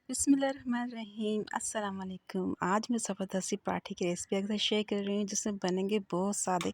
बिस्मिल्लाहिर्रहमानिर्रहीम अस्सलाम वालेकुम। आज मैं ज़बरदस्ती पराठे की रेसिपी आपके साथ शेयर कर रही हूँ जिसमें बनेंगे बहुत सादे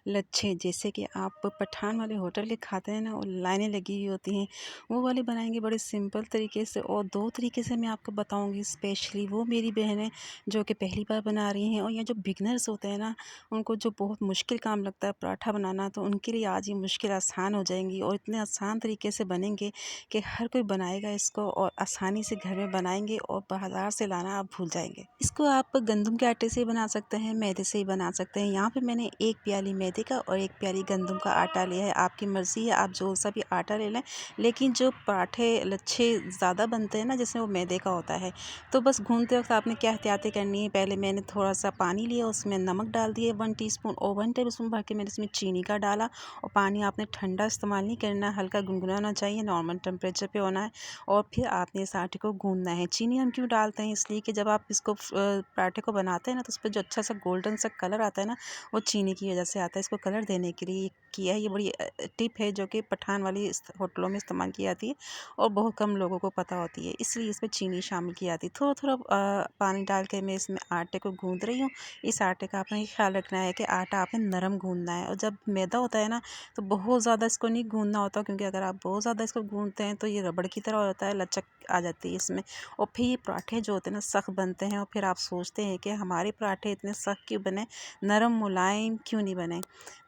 लच्छे। जैसे कि आप पठान वाले होटल के खाते हैं ना, और लाइनें लगी हुई होती हैं, वो वाले बनाएंगे बड़े सिंपल तरीके से। और दो तरीके से मैं आपको बताऊँगी, स्पेशली वो मेरी बहनें जो कि पहली बार बना रही हैं, और ये जो बिगनर्स होते हैं ना, उनको जो बहुत मुश्किल काम लगता है पराठा बनाना, तो उनके लिए आज ये मुश्किल आसान हो जाएंगी और इतने आसान तरीके से बनेंगे कि हर कोई बनाएगा इसको और आसानी से घर में बनाएंगे और बाज़ार से लाना आप भूल जाएंगे। इसको आप गंदम के आटे से ही बना सकते हैं, मैदे से ही बना सकते हैं। यहाँ पे मैंने एक प्याली मैदे का और एक प्याली गंदम का आटा लिया है। आपकी मर्ज़ी है, आप जो सा भी आटा ले लें। लेकिन जो पराठे लच्छे ज़्यादा बनते हैं ना, जिसमें वो मैदे का होता है, तो बस गूंदते वक्त आपने क्या एहतियातें करनी है। पहले मैंने थोड़ा सा पानी लिया, उसमें नमक डाल दिए 1 टीस्पून, और 1 टेबलस्पून भर के मैंने इसमें चीनी का डाला। और पानी आपने ठंडा इस्तेमाल नहीं करना, हल्का गुनगुना होना चाहिए, नॉर्मल टेम्परेचर पे होना है। और फिर आपने इस आटे को गूंदना है। चीनी हम क्यों डालते हैं? इसलिए कि जब आप इसको पराठे को बनाते हैं ना, तो उस पर जो अच्छा सा गोल्डन सा कलर आता है ना, वो चीनी की वजह से आता है। इसको कलर देने के लिए किया है। ये बड़ी टिप है जो कि पठान वाली होटलों में इस्तेमाल की जाती है और बहुत कम लोगों को पता होती है, इसलिए इसमें चीनी शामिल की जाती है। थोड़ा थोड़ा पानी डाल के मैं इसमें आटे को गूंद रही हूँ। इस आटे का आपने ख्याल रखना है कि आटा आपने नरम गूंदना है। और जब मैदा होता है ना, तो बहुत ज़्यादा इसको नहीं गूंदना होता, क्योंकि अगर आप बहुत ज़्यादा इसको गूंदते हैं तो ये रबड़ की तरह हो जाता है, लचक आ जाती है इसमें। और फिर ये पराठे जो होते हैं ना, सख्त बनते हैं। और फिर आप सोचते हैं कि हमारे पराठे इतने सख्त क्यों बने, नरम मुलायम क्यों नहीं बने।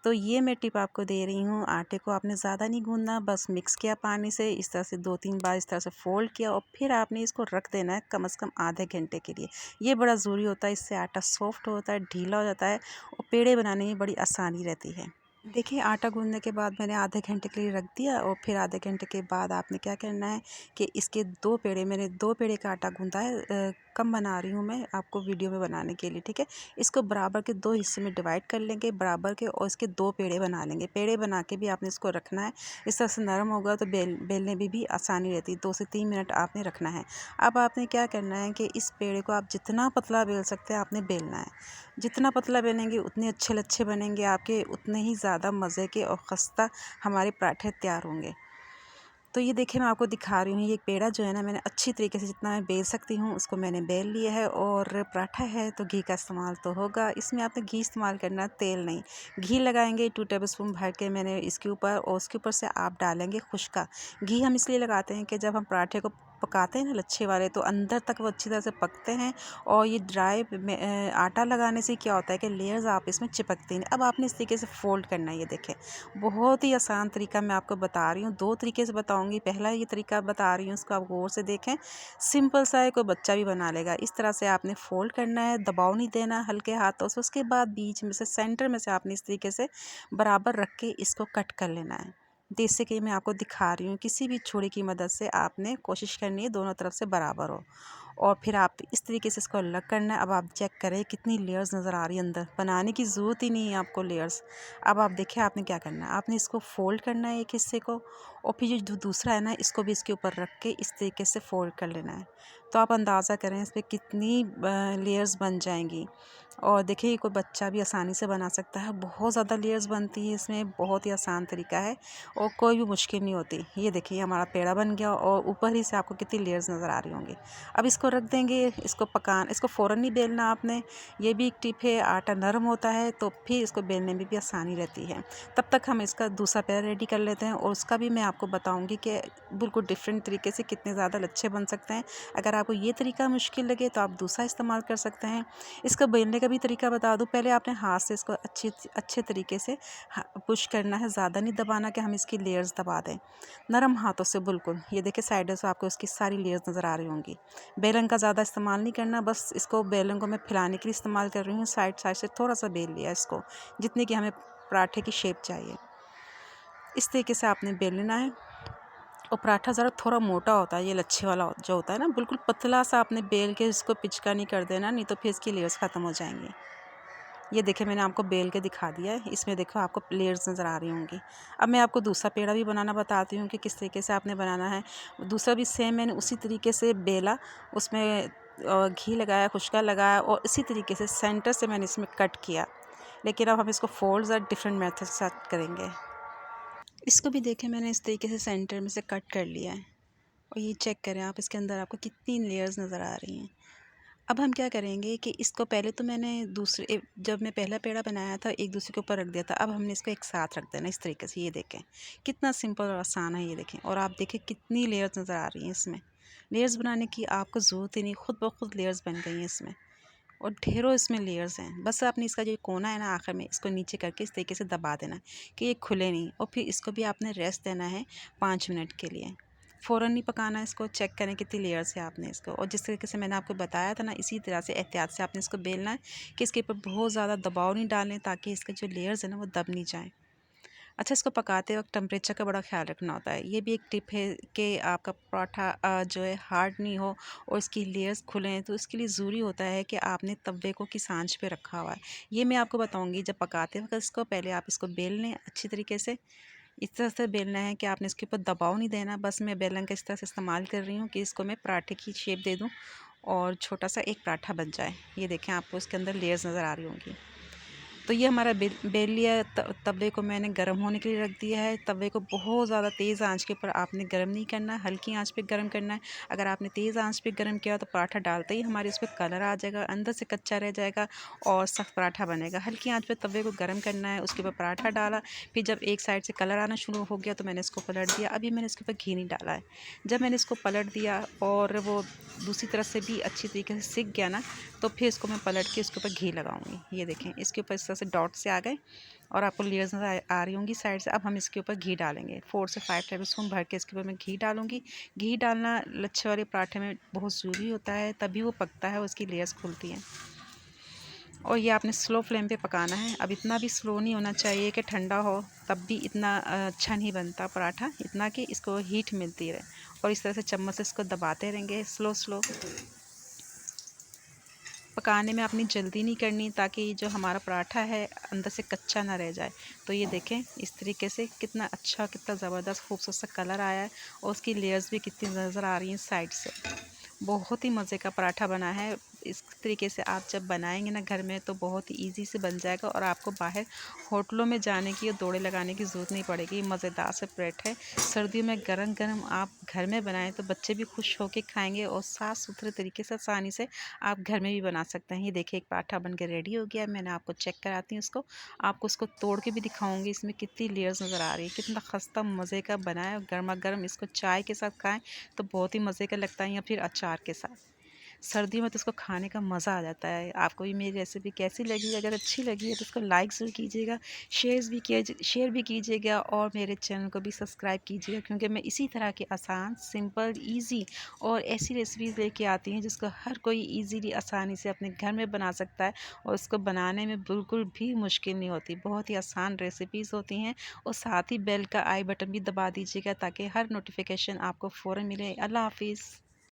तो ये मैं टिप आपको दे रही हूँ। आटे को आपने ज़्यादा नहीं गूंदना, बस मिक्स किया पानी से, इस तरह से 2-3 बार इस तरह से फोल्ड किया, और फिर आपने इसको रख देना है कम से कम आधे घंटे के लिए। ये बड़ा ज़रूरी होता है, इससे आटा सॉफ्ट होता है, ढीला हो जाता है, और पेड़े बनाने में बड़ी आसानी रहती है। देखिए, आटा गूँथने के बाद मैंने आधे घंटे के लिए रख दिया, और फिर आधे घंटे के बाद आपने क्या करना है कि इसके 2 पेड़े, मैंने 2 पेड़े का आटा गूँथा है। कम बना रही हूँ मैं आपको वीडियो में बनाने के लिए, ठीक है। इसको बराबर के 2 हिस्से में डिवाइड कर लेंगे, बराबर के, और इसके 2 पेड़े बना लेंगे। पेड़े बना के भी आपने इसको रखना है। इस तरह से नरम होगा तो बेलने में भी आसानी रहती है। 2 से 3 मिनट आपने रखना है। अब आपने क्या करना है कि इस पेड़े को आप जितना पतला बेल सकते हैं आपने बेलना है। जितना पतला बेलेंगे उतने अच्छे लच्छे बनेंगे आपके, उतने ही ज़्यादा मज़े के और खस्ता हमारे पराठे तैयार होंगे। तो ये देखिए, मैं आपको दिखा रही हूँ, ये पेड़ा जो है ना, मैंने अच्छी तरीके से जितना मैं बेल सकती हूँ उसको मैंने बेल लिया है। और पराठा है तो घी का इस्तेमाल तो होगा, इसमें आपने घी इस्तेमाल करना, तेल नहीं। घी लगाएंगे 2 टेबलस्पून भर के मैंने इसके ऊपर, और उसके ऊपर से आप डालेंगे खुशका घी। हम इसलिए लगाते हैं कि जब हम पराठे को पकाते हैं ना लच्छे वाले, तो अंदर तक वो अच्छी तरह से पकते हैं। और ये ड्राई आटा लगाने से क्या होता है कि लेयर्स आप इसमें चिपकती नहीं। अब आपने इस तरीके से फोल्ड करना है। ये देखें, बहुत ही आसान तरीका मैं आपको बता रही हूँ, 2 तरीके से बताऊँगी। पहला ये तरीका बता रही हूँ, उसको आप गौर से देखें, सिंपल सा है, कोई बच्चा भी बना लेगा। इस तरह से आपने फोल्ड करना है, दबाव नहीं देना, हल्के हाथों से। उसके बाद बीच में से, सेंटर में से आपने इस तरीके से बराबर रख के इसको कट कर लेना है। जैसे कि मैं आपको दिखा रही हूँ, किसी भी छुरी की मदद से आपने कोशिश करनी है दोनों तरफ से बराबर हो। और फिर आप इस तरीके से इसको अलग करना है। अब आप चेक करें कितनी लेयर्स नज़र आ रही है, अंदर बनाने की ज़रूरत ही नहीं है आपको लेयर्स। अब आप देखिए आपने क्या करना है, आपने इसको फोल्ड करना है एक हिस्से को, और फिर जो दूसरा है ना, इसको भी इसके ऊपर रख के इस तरीके से फोल्ड कर लेना है। तो आप अंदाज़ा करें इस पर कितनी लेयर्स बन जाएंगी। और देखिए, कोई बच्चा भी आसानी से बना सकता है, बहुत ज़्यादा लेयर्स बनती है इसमें, बहुत ही आसान तरीका है और कोई भी मुश्किल नहीं होती। ये देखिए, हमारा पेड़ा बन गया, और ऊपर ही से आपको कितनी लेयर्स नज़र आ रही होंगी। अब इसको रख देंगे, इसको फ़ौरन नहीं बेलना आपने। ये भी एक टिप है, आटा नरम होता है तो फिर इसको बेलने में भी आसानी रहती है। तब तक हम इसका दूसरा पेड़ा रेडी कर लेते हैं, और उसका भी मैं आपको बताऊंगी कि बिल्कुल डिफरेंट तरीके से कितने ज़्यादा लच्छे बन सकते हैं। अगर आपको ये तरीका मुश्किल लगे तो आप दूसरा इस्तेमाल कर सकते हैं। इसका बेलने का भी तरीका बता दूं, पहले आपने हाथ से इसको अच्छे तरीके से पुश करना है, ज़्यादा नहीं दबाना कि हम इसकी लेयर्स दबा दें, नरम हाथों से बिल्कुल। ये देखिए, साइडों से आपको इसकी सारी लेयर्स नज़र आ रही होंगी। बेलन का ज़्यादा इस्तेमाल नहीं करना, बस इसको, बेलन को मैं फैलाने के लिए इस्तेमाल कर रही हूँ। साइड साइड से थोड़ा सा बेल लिया इसको, जितनी कि हमें पराठे की शेप चाहिए। इस तरीके से आपने बेल लेना है। और पराठा ज़रा थोड़ा मोटा होता है, ये लच्छे वाला जो होता है ना, बिल्कुल पतला सा आपने बेल के इसको पिचका नहीं कर देना, नहीं तो फिर इसकी लेयर्स ख़त्म हो जाएंगी। ये देखिए, मैंने आपको बेल के दिखा दिया है, इसमें देखो आपको लेयर्स नज़र आ रही होंगी। अब मैं आपको दूसरा पेड़ा भी बनाना बताती हूँ कि किस तरीके से आपने बनाना है। दूसरा भी सेम मैंने उसी तरीके से बेला, उसमें घी लगाया, खुशका लगाया, और इसी तरीके से सेंटर से मैंने इसमें कट किया। लेकिन अब हम इसको फोल्ड ज़रा डिफरेंट मेथड के साथ करेंगे। इसको भी देखें, मैंने इस तरीके से सेंटर में से कट कर लिया है, और ये चेक करें आप, इसके अंदर आपको कितनी लेयर्स नज़र आ रही हैं। अब हम क्या करेंगे कि इसको पहले तो मैंने जब मैं पहला पेड़ा बनाया था एक दूसरे के ऊपर रख दिया था, अब हमने इसको एक साथ रख देना इस तरीके से। ये देखें कितना सिंपल और आसान है, ये देखें। और आप देखें कितनी लेयर्स नज़र आ रही हैं इसमें। लेयर्स बनाने की आपको ज़रूरत ही नहीं, खुद ब खुद लेयर्स बन गई हैं इसमें, और ढेरों इसमें लेयर्स हैं। बस आपने इसका जो कोना है ना आखिर में, इसको नीचे करके इस तरीके से दबा देना कि ये खुले नहीं, और फिर इसको भी आपने रेस्ट देना है 5 मिनट के लिए। फ़ौरन नहीं पकाना है इसको। चेक करें कितनी लेयर्स है आपने इसको, और जिस तरीके से मैंने आपको बताया था ना, इसी तरह से एहतियात से आपने इसको बेलना है कि इसके ऊपर बहुत ज़्यादा दबाव नहीं डालें ताकि इसके जो लेयर्स है ना वो दब नहीं जाएँ। अच्छा, इसको पकाते वक्त टेम्परेचर का बड़ा ख्याल रखना होता है। ये भी एक टिप है कि आपका पराठा जो है हार्ड नहीं हो और इसकी लेयर्स खुलें, तो इसके लिए ज़रूरी होता है कि आपने तवे को किस आंच पे रखा हुआ है। ये मैं आपको बताऊंगी जब पकाते वक्त। इसको पहले आप इसको बेल लें अच्छी तरीके से। इस तरह से बेलना है कि आपने इसके ऊपर दबाव नहीं देना। बस मैं बेलन का इस तरह से इस्तेमाल कर रही हूँ कि इसको मैं पराठे की शेप दे दूँ और छोटा सा एक पराठा बन जाए। ये देखें, आपको इसके अंदर लेयर्स नज़र आ रही होंगी। तो ये हमारा बेल लिया तवे को मैंने गर्म होने के लिए रख दिया है। तवे को बहुत ज़्यादा तेज़ आंच के ऊपर आपने गर्म नहीं करना है, हल्की आंच पे गर्म करना है। अगर आपने तेज़ आंच पे गर्म किया तो पराठा डालते ही हमारे उस पर कलर आ जाएगा, अंदर से कच्चा रह जाएगा और सख्त पराठा बनेगा। हल्की आंच पे तवे को गर्म करना है, उसके ऊपर पराठा डाला। फिर जब एक साइड से कलर आना शुरू हो गया तो मैंने इसको पलट दिया। अभी मैंने इसके ऊपर घी नहीं डाला है। जब मैंने इसको पलट दिया और वो दूसरी तरफ से भी अच्छी तरीके से सिक गया ना, तो फिर इसको मैं पलट के इसके ऊपर घी लगाऊंगी। ये देखें, इसके ऊपर इस तरह से डॉट से आ गए और आपको लेयर्स नज़र आ रही होंगी साइड से। अब हम इसके ऊपर घी डालेंगे। 4 से 5 टेबल स्पून भर के इसके ऊपर मैं घी डालूंगी। घी डालना लच्छे वाले पराठे में बहुत ज़रूरी होता है, तभी वो पकता है और उसकी लेयर्स खुलती हैं। और ये आपने स्लो फ्लेम पे पकाना है। अब इतना भी स्लो नहीं होना चाहिए कि ठंडा हो, तब भी इतना अच्छा नहीं बनता पराठा। इतना कि इसको हीट मिलती रहे, और इस तरह से चम्मच से इसको दबाते रहेंगे स्लो स्लो। पकाने में अपनी जल्दी नहीं करनी ताकि जो हमारा पराठा है अंदर से कच्चा ना रह जाए। तो ये देखें इस तरीके से कितना अच्छा, कितना ज़बरदस्त खूबसूरत सा कलर आया है, और उसकी लेयर्स भी कितनी नज़र आ रही हैं साइड से। बहुत ही मज़े का पराठा बना है। इस तरीके से आप जब बनाएंगे ना घर में तो बहुत ही ईज़ी से बन जाएगा, और आपको बाहर होटलों में जाने की और दौड़े लगाने की ज़रूरत नहीं पड़ेगी। मज़ेदार से ब्रेड है, सर्दियों में गरम गरम आप घर में बनाएं तो बच्चे भी खुश होकर खाएंगे, और साफ़ सुथरे तरीके से आसानी से आप घर में भी बना सकते हैं। ये देखिए एक पराठा बन के रेडी हो गया। मैंने आपको चेक कराती हूँ उसको, आपको उसको तोड़ के भी दिखाऊंगी इसमें कितनी लेयर्स नज़र आ रही है। कितना खस्ता मज़े का बना है, और गर्मा गर्म इसको चाय के साथ खाएँ तो बहुत ही मज़े का लगता है, या फिर अचार के साथ। सर्दियों में तो इसको खाने का मज़ा आ जाता है। आपको भी मेरी रेसिपी कैसी लगी? अगर अच्छी लगी है तो इसको लाइक ज़रूर कीजिएगा, शेयर भी कीजिएगा, और मेरे चैनल को भी सब्सक्राइब कीजिएगा, क्योंकि मैं इसी तरह के आसान, सिंपल, ईज़ी और ऐसी रेसिपीज़ लेके आती हैं जिसको हर कोई ईज़िली आसानी से अपने घर में बना सकता है, और उसको बनाने में बिल्कुल भी मुश्किल नहीं होती। बहुत ही आसान रेसिपीज़ होती हैं। और साथ ही बेल का आई बटन भी दबा दीजिएगा ताकि हर नोटिफिकेशन आपको फ़ौरन मिले। अल्लाह हाफिज़।